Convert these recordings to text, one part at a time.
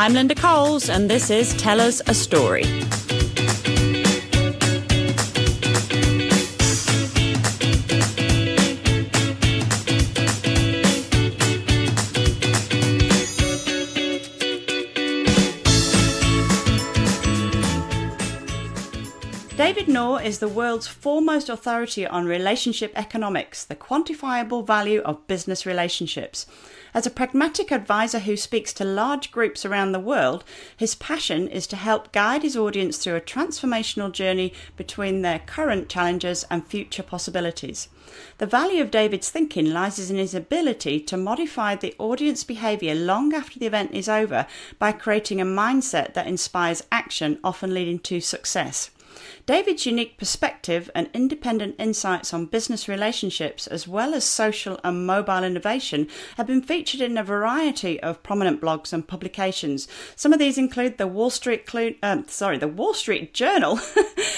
I'm Linda Coles, and this is Tell Us a Story. David Nour is the world's foremost authority on relationship economics, the quantifiable value of business relationships. As a pragmatic advisor who speaks to large groups around the world, his passion is to help guide his audience through a transformational journey between their current challenges and future possibilities. The value of David's thinking lies in his ability to modify the audience behaviour long after the event is over by creating a mindset that inspires action, often leading to success. David's unique perspective and independent insights on business relationships, as well as social and mobile innovation, have been featured in a variety of prominent blogs and publications. Some of these include the Wall Street Journal,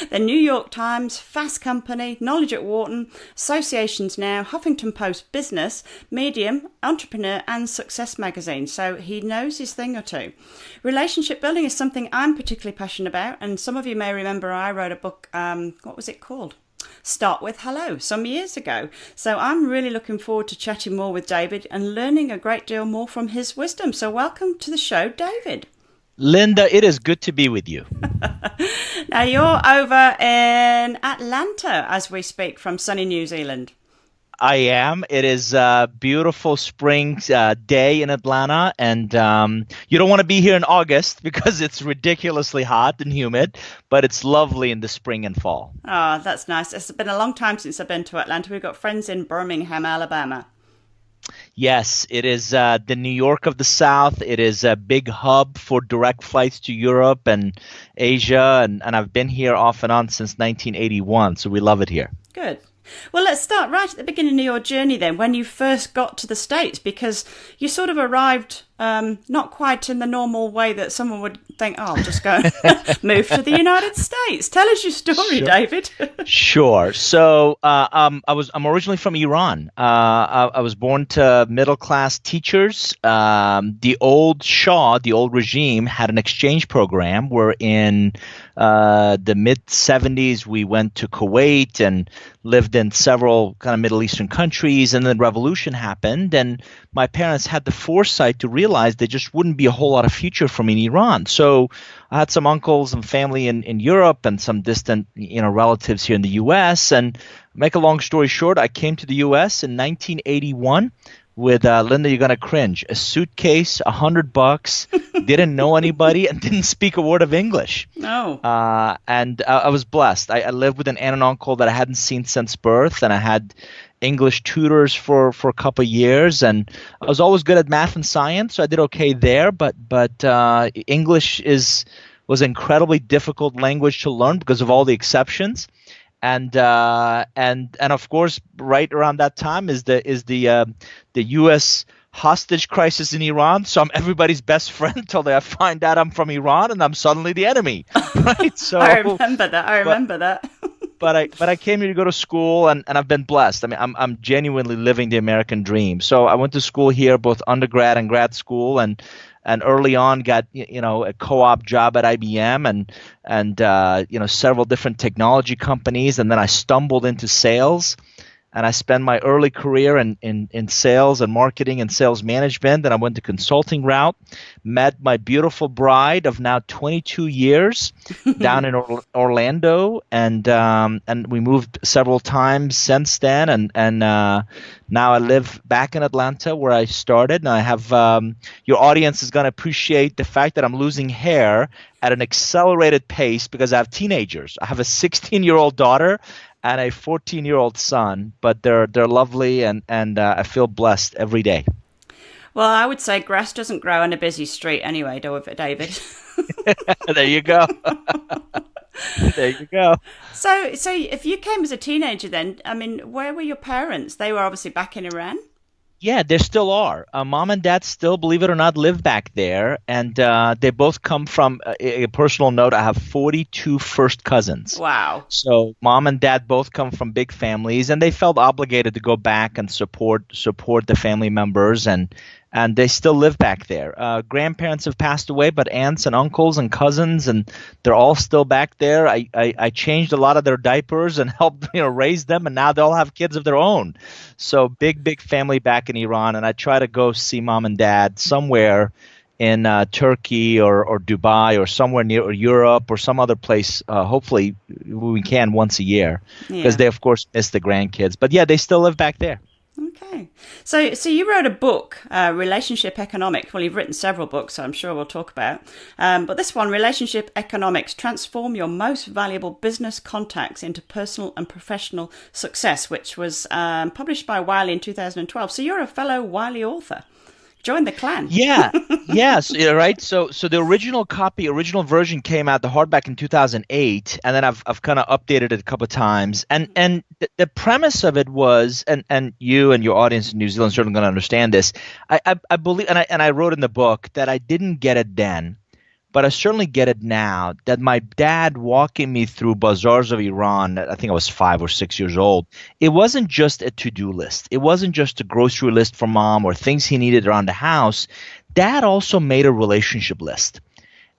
the New York Times, Fast Company, Knowledge at Wharton, Associations Now, Huffington Post Business, Medium, Entrepreneur, and Success Magazine. So he knows his thing or two. Relationship building is something I'm particularly passionate about, and some of you may remember I wrote a book, what was it called? Start with Hello, some years ago. So I'm really looking forward to chatting more with David and learning a great deal more from his wisdom. So welcome to the show, David. Linda, it is good to be with you. Now you're over in Atlanta as we speak from sunny New Zealand. I am. It is a beautiful spring day in Atlanta, and you don't want to be here in August because it's ridiculously hot and humid, but it's lovely in the spring and fall. Oh, that's nice. It's been a long time since I've been to Atlanta. We've got friends in Birmingham, Alabama. Yes, it is the New York of the South. It is a big hub for direct flights to Europe and Asia, and I've been here off and on since 1981, so we love it here. Good. Well, let's start right at the beginning of your journey then, when you first got to the States, because you sort of arrived not quite in the normal way that someone would think, oh, I'll just go move to the United States. Tell us your story, Sure. David. Sure. So I'm originally from Iran. I was born to middle-class teachers. The old Shah, the old regime, had an exchange program where in the mid-'70s we went to Kuwait and lived in several kind of Middle Eastern countries, and then revolution happened, and my parents had the foresight to realize there just wouldn't be a whole lot of future for me in Iran. So I had some uncles and family in Europe and some distant relatives here in the U.S. And make a long story short, I came to the U.S. in 1981 with, Linda, you're going to cringe, a suitcase, $100, didn't know anybody, and didn't speak a word of English. No. And I was blessed. I lived with an aunt and uncle that I hadn't seen since birth, and I had English tutors for a couple of years, and I was always good at math and science, so I did okay there. But English was an incredibly difficult language to learn because of all the exceptions. And of course, right around that time is the U.S. hostage crisis in Iran. So I'm everybody's best friend until they find out I'm from Iran, and I'm suddenly the enemy. Right? So I remember that. But I came here to go to school, and I've been blessed. I mean, I'm genuinely living the American dream. So I went to school here, both undergrad and grad school, and early on got a co-op job at IBM and several different technology companies, and then I stumbled into sales. And I spent my early career in sales and marketing and sales management. And I went the consulting route, met my beautiful bride of now 22 years down in Orlando. And we moved several times since then. And now I live back in Atlanta where I started. And I have your audience is going to appreciate the fact that I'm losing hair at an accelerated pace because I have teenagers. I have a 16-year-old daughter and a 14-year-old son, but they're lovely, and I feel blessed every day. Well, I would say grass doesn't grow on a busy street anyway, David. There you go. There you go. So if you came as a teenager then, I mean, where were your parents? They were obviously back in Iran? Yeah, there still are. Mom and dad still, believe it or not, live back there. And they both come from, a personal note, I have 42 first cousins. Wow. So mom and dad both come from big families, and they felt obligated to go back and support the family members and and they still live back there. Grandparents have passed away, but aunts and uncles and cousins, and they're all still back there. I changed a lot of their diapers and helped raise them, and now they all have kids of their own. So big family back in Iran, and I try to go see mom and dad somewhere in Turkey or Dubai or somewhere near or Europe or some other place. Hopefully we can once a year, because they of course miss the grandkids. But yeah, they still live back there. Okay. So you wrote a book, Relationship Economics. Well, you've written several books, so I'm sure we'll talk about. But this one, Relationship Economics, Transform Your Most Valuable Business Contacts into Personal and Professional Success, which was published by Wiley in 2012. So you're a fellow Wiley author. Join the clan. Yeah. Yes. Yeah, right. So the original version came out, the hardback, in 2008, and then I've kind of updated it a couple of times. And the premise of it was, and you and your audience in New Zealand are certainly going to understand this. I believe, and I wrote in the book that I didn't get it then, but I certainly get it now, that my dad walking me through bazaars of Iran, I think I was 5 or 6 years old, it wasn't just a to-do list. It wasn't just a grocery list for mom or things he needed around the house. Dad also made a relationship list.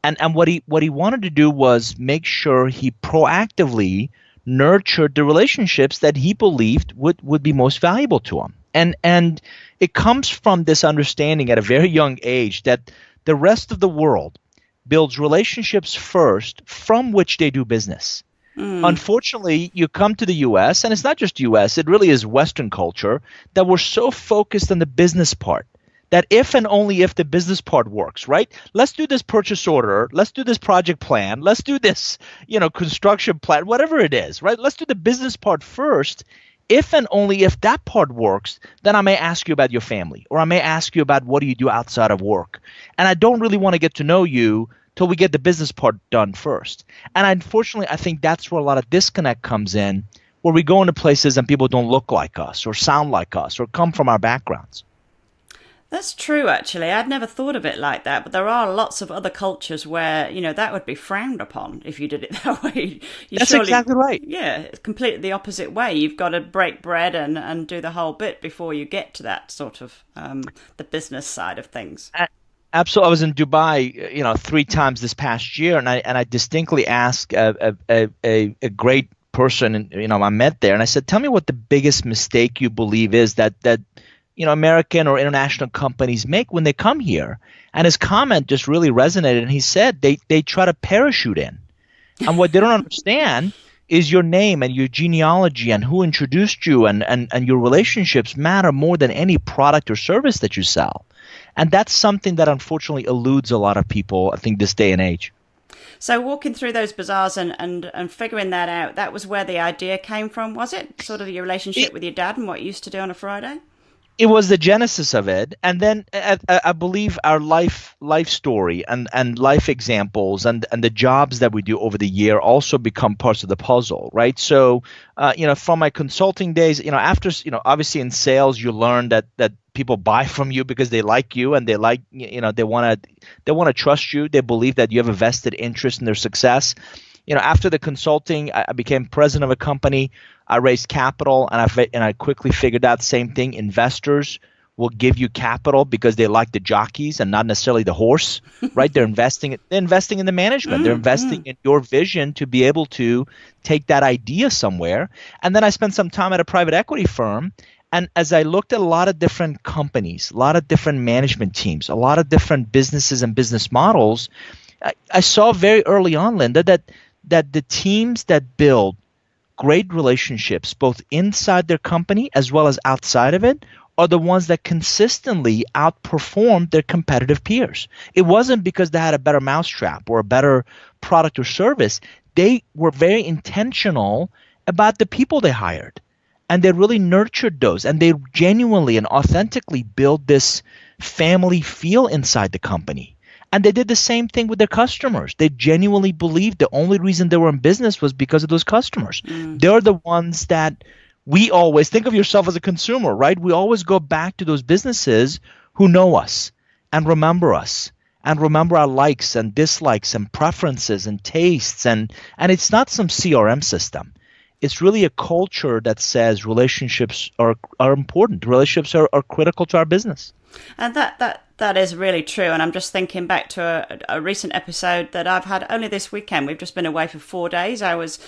And what he wanted to do was make sure he proactively nurtured the relationships that he believed would be most valuable to him. And it comes from this understanding at a very young age that the rest of the world builds relationships first from which they do business. Unfortunately, you come to the U.S., and it's not just U.S., it really is Western culture, that we're so focused on the business part, that if and only if the business part works, right? Let's do this purchase order. Let's do this project plan. Let's do this, construction plan, whatever it is, right? Let's do the business part first. If and only if that part works, then I may ask you about your family, or I may ask you about what do you do outside of work. And I don't really want to get to know you till we get the business part done first. And unfortunately, I think that's where a lot of disconnect comes in, where we go into places and people don't look like us or sound like us or come from our backgrounds. That's true, actually. I'd never thought of it like that, but there are lots of other cultures where, that would be frowned upon if you did it that way. That's exactly right. Yeah, it's completely the opposite way. You've got to break bread and do the whole bit before you get to that sort of the business side of things. Absolutely. I was in Dubai, 3 times this past year, and I distinctly asked a great person, I met there, and I said, tell me what the biggest mistake you believe is that American or international companies make when they come here. And his comment just really resonated. And he said they try to parachute in. And what they don't understand is your name and your genealogy and who introduced you and your relationships matter more than any product or service that you sell. And that's something that unfortunately eludes a lot of people, I think, this day and age. So walking through those bazaars and figuring that out, that was where the idea came from, was it? Sort of your relationship with your dad and what you used to do on a Friday? It was the genesis of it, and then I believe our life story and life examples and the jobs that we do over the year also become parts of the puzzle, right? So, from my consulting days, after, obviously in sales, you learn that people buy from you because they like you and they like, they want to trust you. They believe that you have a vested interest in their success. After the consulting, I became president of a company. I raised capital, and I quickly figured out the same thing. Investors will give you capital because they like the jockeys and not necessarily the horse, right? They're investing in the management. They're investing in your vision to be able to take that idea somewhere. And then I spent some time at a private equity firm. And as I looked at a lot of different companies, a lot of different management teams, a lot of different businesses and business models, I saw very early on, Linda, that the teams that build great relationships both inside their company as well as outside of it are the ones that consistently outperform their competitive peers. It wasn't because they had a better mousetrap or a better product or service. They were very intentional about the people they hired, and they really nurtured those, and they genuinely and authentically built this family feel inside the company. And they did the same thing with their customers. They genuinely believed the only reason they were in business was because of those customers. They're the ones that we always think of yourself as a consumer, right? We always go back to those businesses who know us and remember us and remember our likes and dislikes and preferences and tastes. And it's not some CRM system. It's really a culture that says relationships are important. Relationships are critical to our business. And that is really true. And I'm just thinking back to a recent episode that I've had only this weekend. We've just been away for 4 days. I was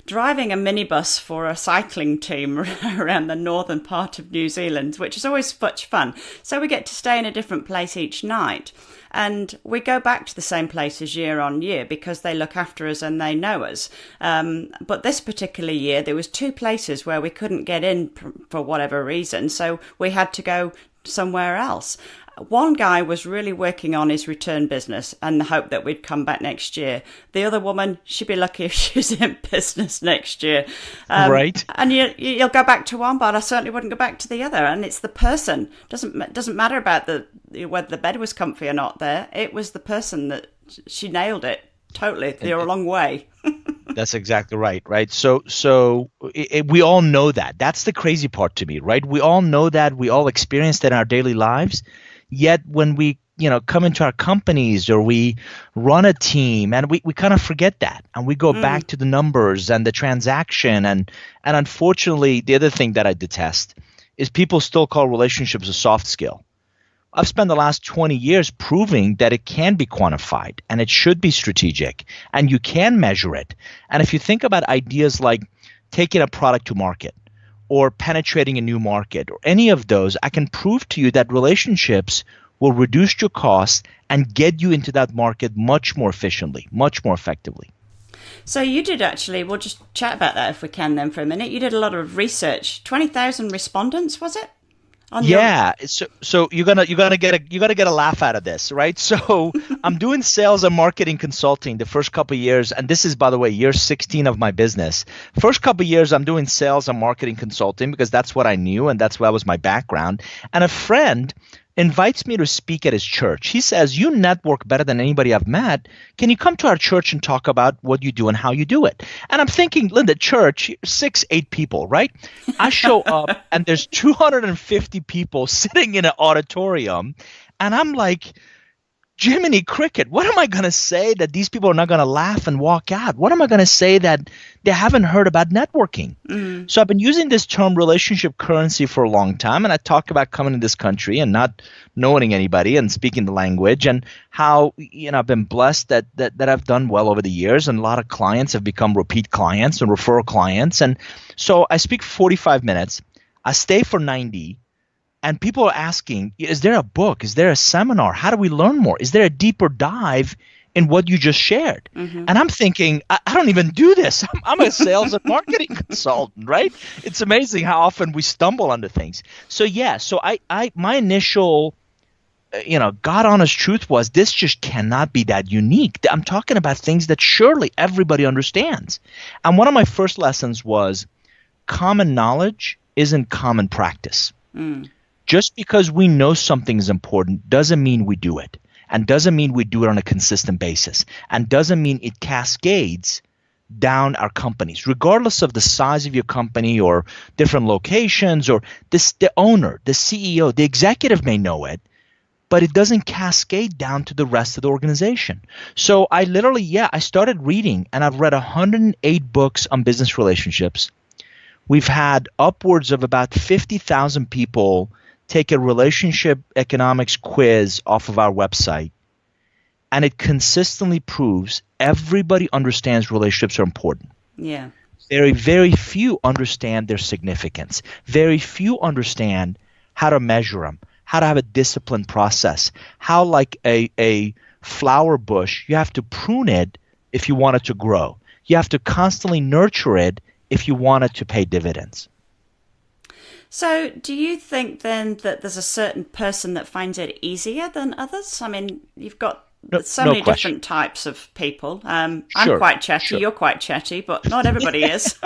driving a minibus for a cycling team around the northern part of New Zealand, which is always such fun. So we get to stay in a different place each night. And we go back to the same places year on year because they look after us and they know us. But this particular year, there was 2 places where we couldn't get in for whatever reason. So we had to go somewhere else. One guy was really working on his return business and the hope that we'd come back next year. The other woman, she'd be lucky if she's in business next year. Right. And you'll go back to one, but I certainly wouldn't go back to the other. And it's the person. Doesn't matter about whether the bed was comfy or not there. It was the person that she nailed it totally the wrong way. That's exactly right. Right. So we all know that. That's the crazy part to me, right? We all know that. We all experience that in our daily lives. Yet when we, come into our companies or we run a team and we kind of forget that and we go back to the numbers and the transaction. And unfortunately, the other thing that I detest is people still call relationships a soft skill. I've spent the last 20 years proving that it can be quantified and it should be strategic and you can measure it. And if you think about ideas like taking a product to market, or penetrating a new market, or any of those, I can prove to you that relationships will reduce your costs and get you into that market much more efficiently, much more effectively. So you did actually, we'll just chat about that if we can then for a minute. You did a lot of research. 20,000 respondents, was it? Yeah, so you're gonna get a laugh out of this, right? So I'm doing sales and marketing consulting the first couple of years, and this is, by the way, year 16 of my business. First couple of years, I'm doing sales and marketing consulting because that's what I knew and that's what was my background. And a friend invites me to speak at his church. He says, "You network better than anybody I've met. Can you come to our church and talk about what you do and how you do it?" And I'm thinking, Linda, church, 6-8 people, right? I show up and there's 250 people sitting in an auditorium. And I'm like, Jiminy Cricket, what am I going to say that these people are not going to laugh and walk out? What am I going to say that they haven't heard about networking? So I've been using this term relationship currency for a long time. And I talk about coming to this country and not knowing anybody and speaking the language and how, I've been blessed that I've done well over the years. And a lot of clients have become repeat clients and referral clients. And so I speak 45 minutes. I stay for 90. And people are asking, is there a book? Is there a seminar? How do we learn more? Is there a deeper dive in what you just shared? And I'm thinking, I don't even do this. I'm a sales and marketing consultant, right? It's amazing how often we stumble onto things. So my initial, God honest truth was this just cannot be that unique. I'm talking about things that surely everybody understands. And one of my first lessons was common knowledge isn't common practice. Just because we know something is important doesn't mean we do it, and doesn't mean we do it on a consistent basis, and doesn't mean it cascades down our companies, regardless of the size of your company or different locations or the owner, the CEO, the executive may know it, but it doesn't cascade down to the rest of the organization. So I started reading, and I've read 108 books on business relationships. We've had upwards of about 50,000 people take a relationship economics quiz off of our website, and it consistently proves everybody understands relationships are important. Yeah. Very, very few understand their significance. Very few understand how to measure them, how to have a disciplined process, how like a flower bush, you have to prune it if you want it to grow. You have to constantly nurture it if you want it to pay dividends. So do you think then that there's a certain person that finds it easier than others? I mean, you've got so many different types of people. I'm quite chatty, you're quite chatty, but not everybody is.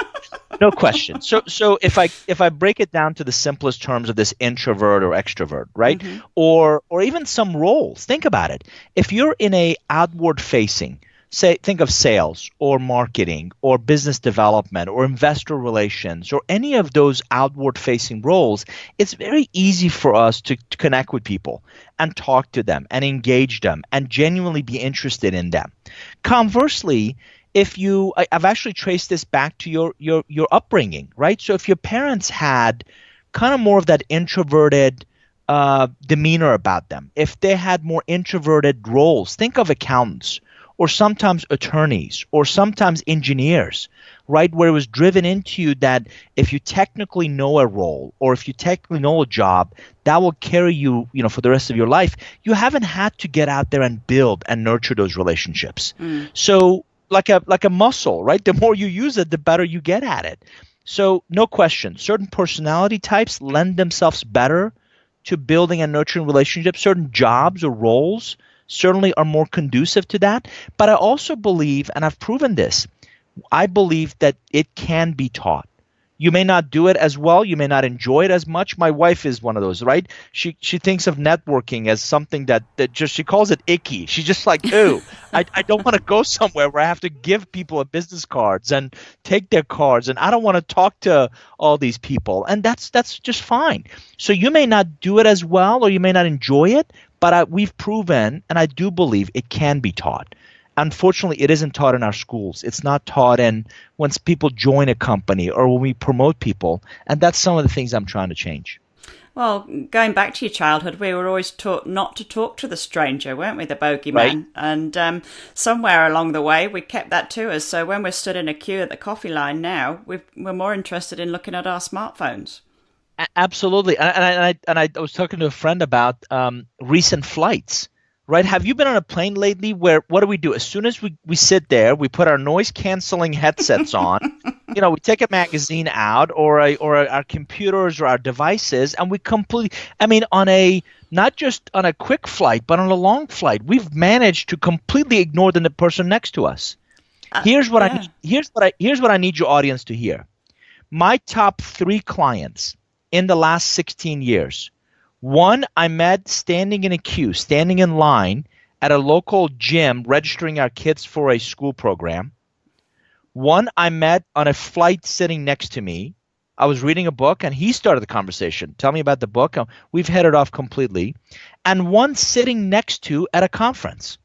No question. So if I break it down to the simplest terms of this introvert or extrovert, right? Or even some roles, think about it. If you're in a outward facing, think of sales or marketing or business development or investor relations or any of those outward-facing roles, it's very easy for us to connect with people and talk to them and engage them and genuinely be interested in them. Conversely, I've actually traced this back to your upbringing, right? So if your parents had kind of more of that introverted, demeanor about them, if they had more introverted roles, think of accountants or sometimes attorneys or sometimes engineers, right? Where it was driven into you that if you technically know a role or if you technically know a job, that will carry you, for the rest of your life. You haven't had to get out there and build and nurture those relationships. So like a muscle, right? The more you use it, the better you get at it. So no question, certain personality types lend themselves better to building and nurturing relationships. Certain jobs or roles certainly are more conducive to that. But I also believe, and I've proven this, I believe that it can be taught. You may not do it as well. You may not enjoy it as much. My wife is one of those, right? She thinks of networking as something that just, she calls it icky. She's just like, ew, I don't want to go somewhere where I have to give people a business cards and take their cards. And I don't want to talk to all these people. And that's just fine. So you may not do it as well or you may not enjoy it, but we've proven, and I do believe it can be taught. Unfortunately, it isn't taught in our schools. It's not taught when people join a company or when we promote people. And that's some of the things I'm trying to change. Well, going back to your childhood, we were always taught not to talk to the stranger, weren't we, the bogeyman? Right. And somewhere along the way, we kept that to us. So when we're stood in a queue at the coffee line now, we're more interested in looking at our smartphones. Absolutely. And I was talking to a friend about recent flights. Right? Have you been on a plane lately where what do? As soon as we sit there, we put our noise canceling headsets on, we take a magazine out or our computers or our devices, and we not just on a quick flight, but on a long flight, we've managed to completely ignore the person next to us. Here's what I need your audience to hear. My top 3 clients in the last 16 years. One, I met standing in a queue, standing in line at a local gym, registering our kids for a school program. One, I met on a flight sitting next to me. I was reading a book, and he started the conversation. Tell me about the book. We've headed off completely. And one sitting next to at a conference.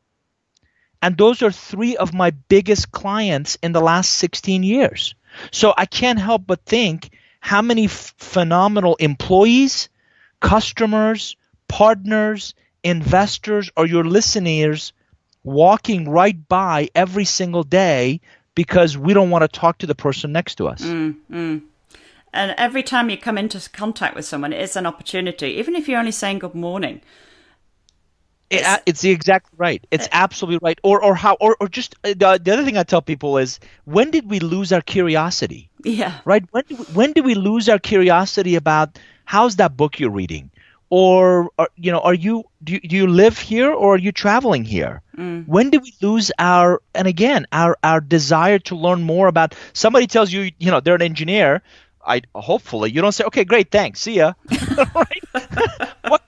And those are 3 of my biggest clients in the last 16 years. So I can't help but think how many phenomenal employees, customers, partners, investors, or your listeners walking right by every single day because we don't want to talk to the person next to us. And every time you come into contact with someone, it's an opportunity, even if you're only saying good morning. It's exactly right. It's absolutely right. Or just the other thing I tell people is, when did we lose our curiosity? Yeah. Right. When did we lose our curiosity about how's that book you're reading, or do you live here or are you traveling here? When did we lose our desire to learn more about? Somebody tells you they're an engineer. Hopefully you don't say, okay, great, thanks, see ya. Right?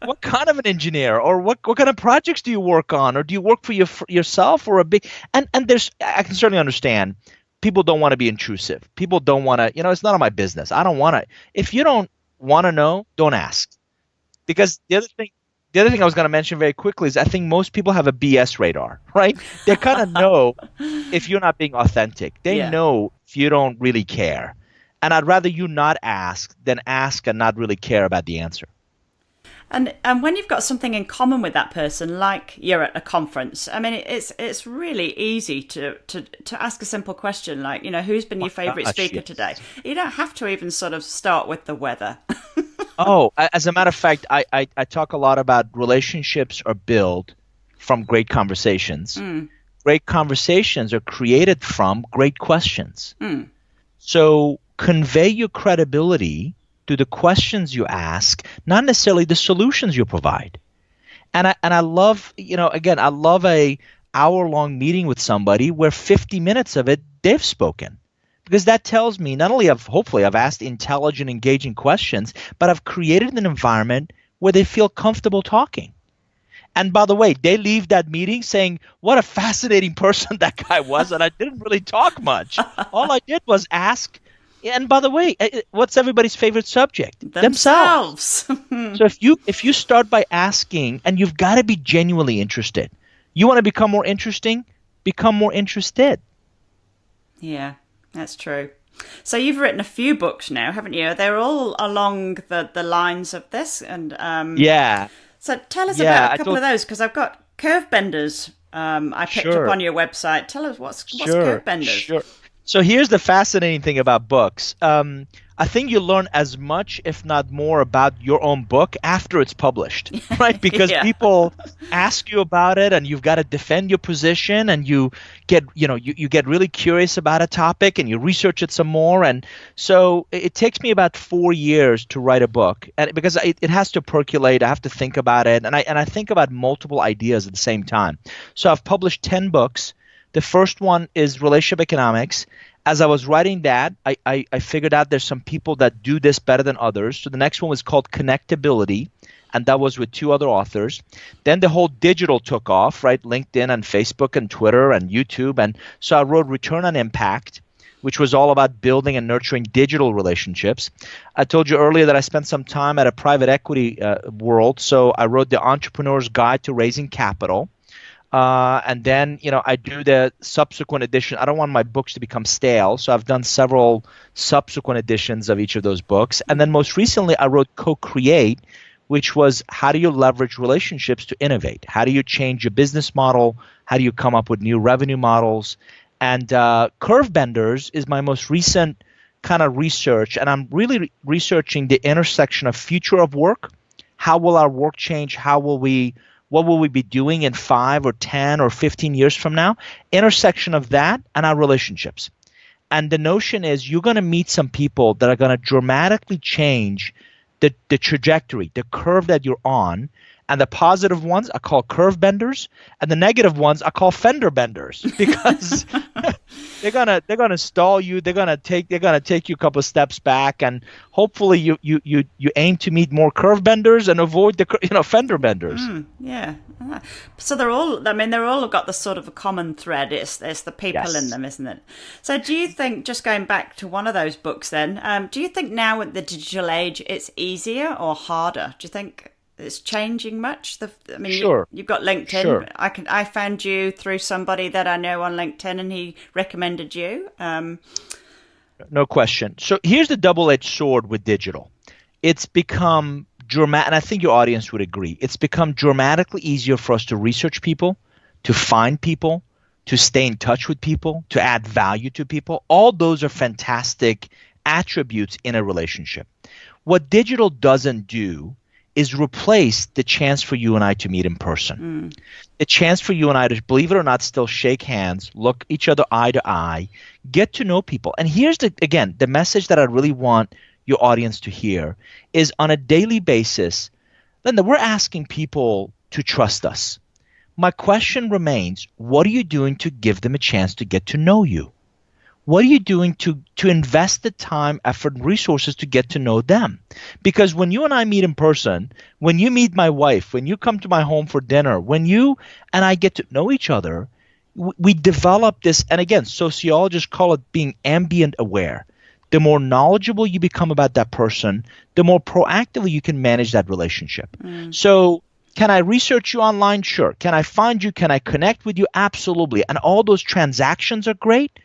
What kind of an engineer, or what kind of projects do you work on, or do you work for yourself or a big? And I can certainly understand people don't want to be intrusive. People don't want to. It's none of my business. I don't want to. If you don't want to know, don't ask. Because the other thing I was going to mention very quickly is I think most people have a BS radar, right? They kind of know if you're not being authentic. They know if you don't really care. And I'd rather you not ask than ask and not really care about the answer. And when you've got something in common with that person, like you're at a conference, I mean, it's really easy to ask a simple question like, who's been your favorite speaker today? You don't have to even sort of start with the weather. As a matter of fact, I talk a lot about relationships are built from great conversations. Great conversations are created from great questions. So convey your credibility to the questions you ask, not necessarily the solutions you provide. And I love, I love a hour-long meeting with somebody where 50 minutes of it they've spoken. Because that tells me not only hopefully I've asked intelligent, engaging questions, but I've created an environment where they feel comfortable talking. And by the way, they leave that meeting saying, what a fascinating person that guy was, and I didn't really talk much. All I did was ask. And by the way, what's everybody's favorite subject? Themselves. So if you start by asking, and you've got to be genuinely interested. You want to become more interesting? Become more interested. Yeah, that's true. So you've written a few books now, haven't you? They're all along the lines of this. And Yeah. so tell us about a couple of those, because I've got Curve Benders. I picked up on your website. Tell us what's Curve Benders. Sure. So here's the fascinating thing about books. I think you learn as much, if not more, about your own book after it's published, right? Because people ask you about it, and you've got to defend your position, and you get, you get really curious about a topic, and you research it some more. And so it takes me about 4 years to write a book, and because it has to percolate, I have to think about it, and I think about multiple ideas at the same time. So I've published 10 books. The first one is Relationship Economics. As I was writing that, I figured out there's some people that do this better than others. So the next one was called Connectability, and that was with 2 other authors. Then the whole digital took off, right? LinkedIn and Facebook and Twitter and YouTube. And so I wrote Return on Impact, which was all about building and nurturing digital relationships. I told you earlier that I spent some time at a private equity world. So I wrote The Entrepreneur's Guide to Raising Capital. And then, I do the subsequent edition. I don't want my books to become stale, so I've done several subsequent editions of each of those books. And then most recently, I wrote Co-Create, which was how do you leverage relationships to innovate? How do you change your business model? How do you come up with new revenue models? And Curve Benders is my most recent kind of research, and I'm really researching the intersection of future of work. How will our work change? What will we be doing in 5 or 10 or 15 years from now? Intersection of that and our relationships. And the notion is you're going to meet some people that are going to dramatically change the trajectory, the curve that you're on. And the positive ones I call curve benders, and the negative ones I call fender benders, because they're gonna stall you. They're gonna take you a couple of steps back, and hopefully you aim to meet more curve benders and avoid the fender benders. Yeah. So they're all got the sort of a common thread. It's the people in them, isn't it? So do you think, just going back to one of those books, then, do you think now at the digital age it's easier or harder? Do you think it's changing much? Sure. You've got LinkedIn. Sure. I found you through somebody that I know on LinkedIn, and he recommended you. No question. So here's the double-edged sword with digital. It's become dramatic, and I think your audience would agree. It's become dramatically easier for us to research people, to find people, to stay in touch with people, to add value to people. All those are fantastic attributes in a relationship. What digital doesn't do is replace the chance for you and I to meet in person. The chance for you and I to, believe it or not, still shake hands, look each other eye to eye, get to know people. And here's the message that I really want your audience to hear is, on a daily basis, Linda, we're asking people to trust us. My question remains, what are you doing to give them a chance to get to know you? What are you doing to invest the time, effort, and resources to get to know them? Because when you and I meet in person, when you meet my wife, when you come to my home for dinner, when you and I get to know each other, we develop this, and again, sociologists call it being ambient aware. The more knowledgeable you become about that person, the more proactively you can manage that relationship. So can I research you online? Sure. Can I find you? Can I connect with you? Absolutely. And all those transactions are great.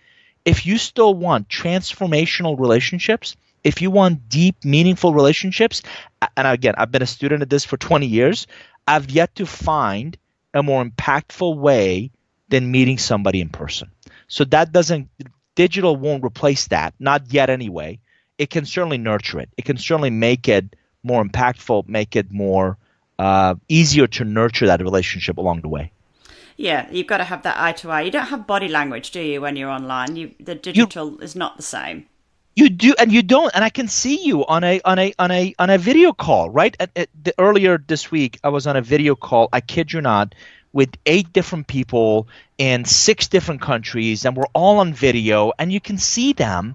If you still want transformational relationships, if you want deep, meaningful relationships, and again, I've been a student of this for 20 years, I've yet to find a more impactful way than meeting somebody in person. So digital won't replace that, not yet anyway. It can certainly nurture it. It can certainly make it more impactful, make it more easier to nurture that relationship along the way. Yeah, you've got to have that eye to eye. You don't have body language, do you, when you're online? The digital is not the same. You do, and you don't. And I can see you on a video call, right? Earlier this week, I was on a video call, I kid you not, with 8 different people in 6 different countries, and we're all on video, and you can see them,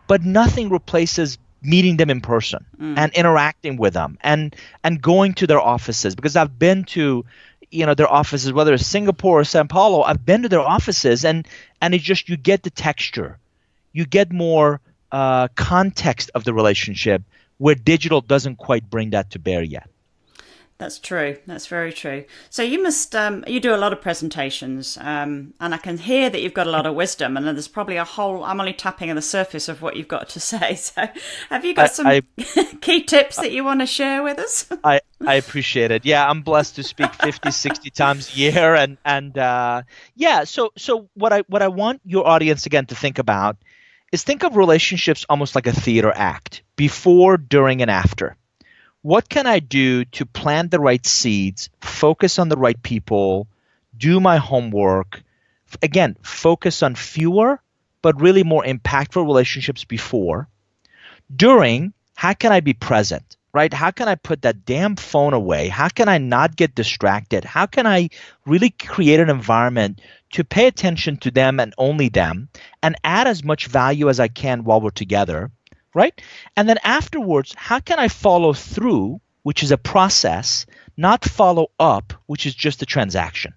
but nothing replaces meeting them in person and interacting with them and going to their offices, because I've been to their offices, whether it's Singapore or Sao Paulo. I've been to their offices, and it's just, you get the texture, you get more context of the relationship, where digital doesn't quite bring that to bear yet. That's true. That's very true. So you must, you do a lot of presentations, and I can hear that you've got a lot of wisdom, and there's probably I'm only tapping on the surface of what you've got to say. So have you got some key tips that you want to share with us? I appreciate it. Yeah, I'm blessed to speak 50, 60 times a year. So what I want your audience again to think about is think of relationships almost like a theater act, before, during, and after. What can I do to plant the right seeds, focus on the right people, do my homework, again, focus on fewer but really more impactful relationships before. During, how can I be present, right? How can I put that damn phone away? How can I not get distracted? How can I really create an environment to pay attention to them and only them and add as much value as I can while we're together? Right? And then afterwards, how can I follow through, which is a process, not follow up, which is just a transaction?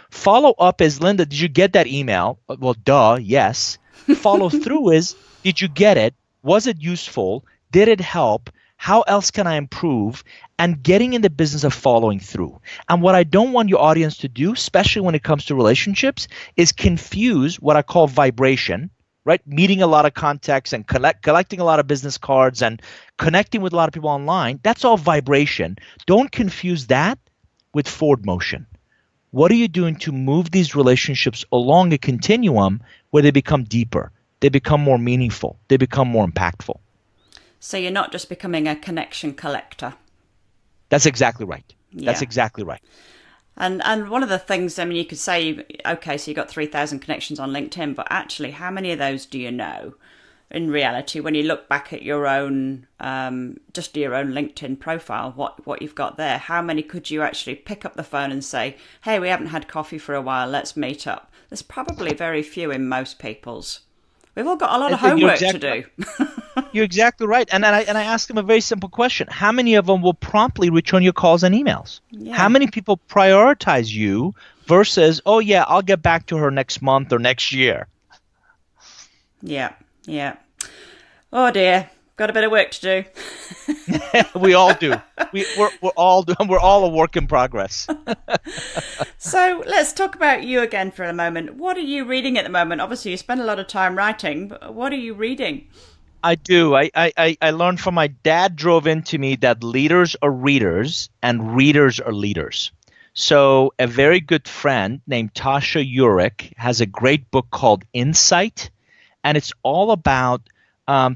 Follow up is, Linda, did you get that email? Well, duh, yes. Follow through is, did you get it? Was it useful? Did it help? How else can I improve? And getting in the business of following through. And what I don't want your audience to do, especially when it comes to relationships, is confuse what I call vibration, right? Meeting a lot of contacts and collecting a lot of business cards and connecting with a lot of people online. That's all vibration. Don't confuse that with forward motion. What are you doing to move these relationships along a continuum where they become deeper, they become more meaningful, they become more impactful? So you're not just becoming a connection collector. That's exactly right. Yeah. That's exactly right. And one of the things, I mean, you could say, okay, so you've got 3,000 connections on LinkedIn, but actually, how many of those do you know? In reality, when you look back at your own, just your own LinkedIn profile, what you've got there, how many could you actually pick up the phone and say, hey, we haven't had coffee for a while, let's meet up? There's probably very few in most people's. We've all got a lot of homework to do. You're exactly right. And I asked them a very simple question. How many of them will promptly return your calls and emails? Yeah. How many people prioritize you versus, oh, yeah, I'll get back to her next month or next year? Yeah. Oh, dear. Got a bit of work to do. We all do. We're all a work in progress. So let's talk about you again for a moment. What are you reading at the moment? Obviously, you spend a lot of time writing, but what are you reading? I do. I learned from my dad drove into me that leaders are readers and readers are leaders. So a very good friend named Tasha Eurich has a great book called Insight, and it's all about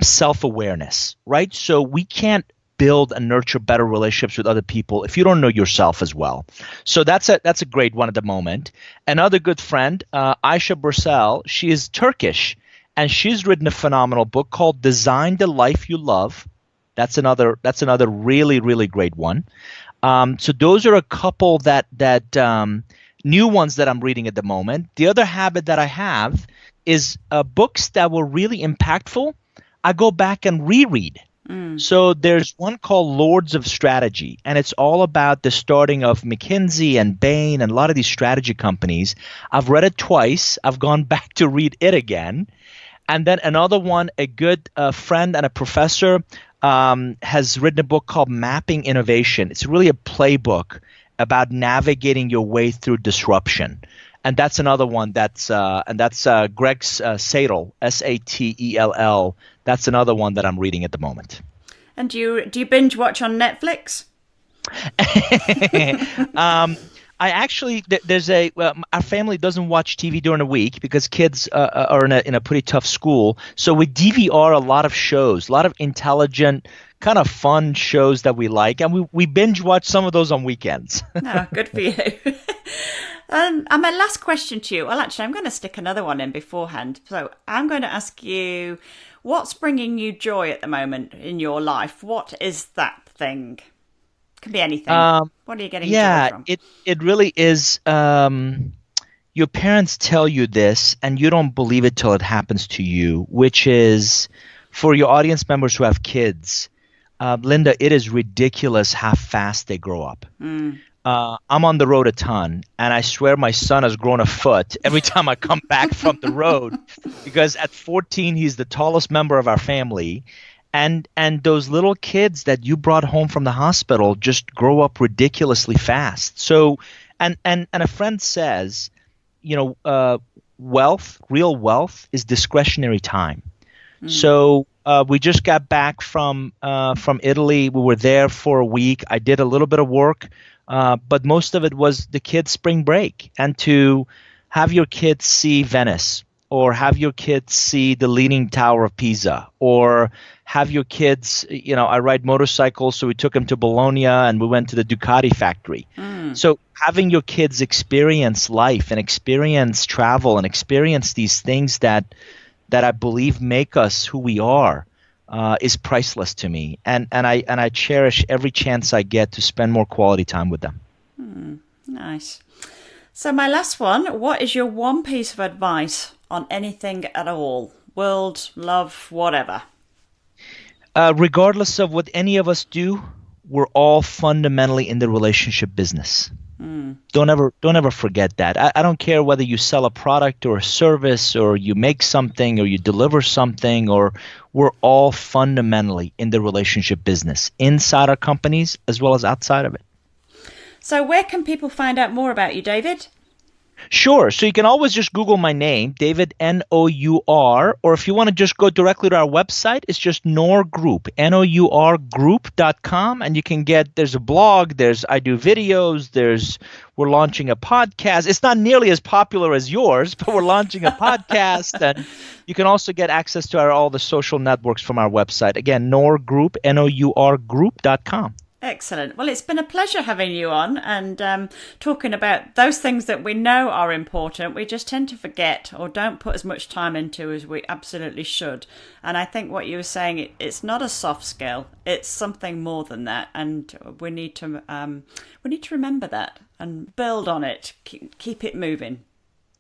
self-awareness, right? So we can't build and nurture better relationships with other people if you don't know yourself as well. So that's a great one at the moment. Another good friend, Ayşe Bursel, she is Turkish, and she's written a phenomenal book called Design the Life You Love. That's another really, really great one. So those are a couple that new ones that I'm reading at the moment. The other habit that I have is books that were really impactful. I go back and reread. So there's one called Lords of Strategy, and it's all about the starting of McKinsey and Bain and a lot of these strategy companies. I've read it twice. I've gone back to read it again. And then another one, a good friend and a professor has written a book called Mapping Innovation. It's really a playbook about navigating your way through disruption. And that's another one Greg Satell, Satell. That's another one that I'm reading at the moment. And do you binge watch on Netflix? I actually our family doesn't watch TV during the week because kids are in a pretty tough school. So we DVR a lot of shows, a lot of intelligent, kind of fun shows that we like, and we binge watch some of those on weekends. Oh, good for you. And my last question to you, well, actually, I'm going to stick another one in beforehand. So I'm going to ask you, what's bringing you joy at the moment in your life? What is that thing? Could be anything. What are you getting joy from? It really is. Your parents tell you this, and you don't believe it till it happens to you, which is, for your audience members who have kids, Linda, it is ridiculous how fast they grow up. I'm on the road a ton, and I swear my son has grown a foot every time I come back from the road, because at 14, he's the tallest member of our family. And those little kids that you brought home from the hospital just grow up ridiculously fast. So, and a friend says, real wealth is discretionary time. So we just got back from Italy. We were there for a week. I did a little bit of work, but most of it was the kids' spring break. And to have your kids see Venice, or have your kids see the Leaning Tower of Pisa, or have your kids, I ride motorcycles, so we took them to Bologna and we went to the Ducati factory. So having your kids experience life and experience travel and experience these things that I believe make us who we are is priceless to me. And I cherish every chance I get to spend more quality time with them. Nice. So my last one, what is your one piece of advice on anything at all? World, love, whatever. Regardless of what any of us do, we're all fundamentally in the relationship business. Don't ever forget that. I don't care whether you sell a product or a service, or you make something, or you deliver something, or we're all fundamentally in the relationship business, inside our companies as well as outside of it. So where can people find out more about you, David? Sure. So you can always just Google my name, David, Nour, or if you want to just go directly to our website, it's just Nour Group, nourgroup.com, and you can there's a blog, I do videos, we're launching a podcast. It's not nearly as popular as yours, but we're launching a podcast, and you can also get access to all the social networks from our website. Again, Nour Group, nourgroup.com. Excellent. Well, it's been a pleasure having you on and talking about those things that we know are important. We just tend to forget or don't put as much time into as we absolutely should. And I think what you were saying, it's not a soft skill. It's something more than that. And we need to remember that and build on it. Keep it moving.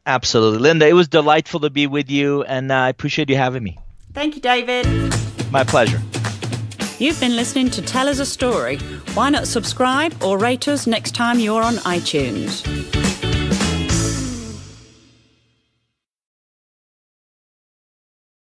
Absolutely. Linda, it was delightful to be with you, and I appreciate you having me. Thank you, David. My pleasure. You've been listening to Tell Us a Story. Why not subscribe or rate us next time you're on iTunes?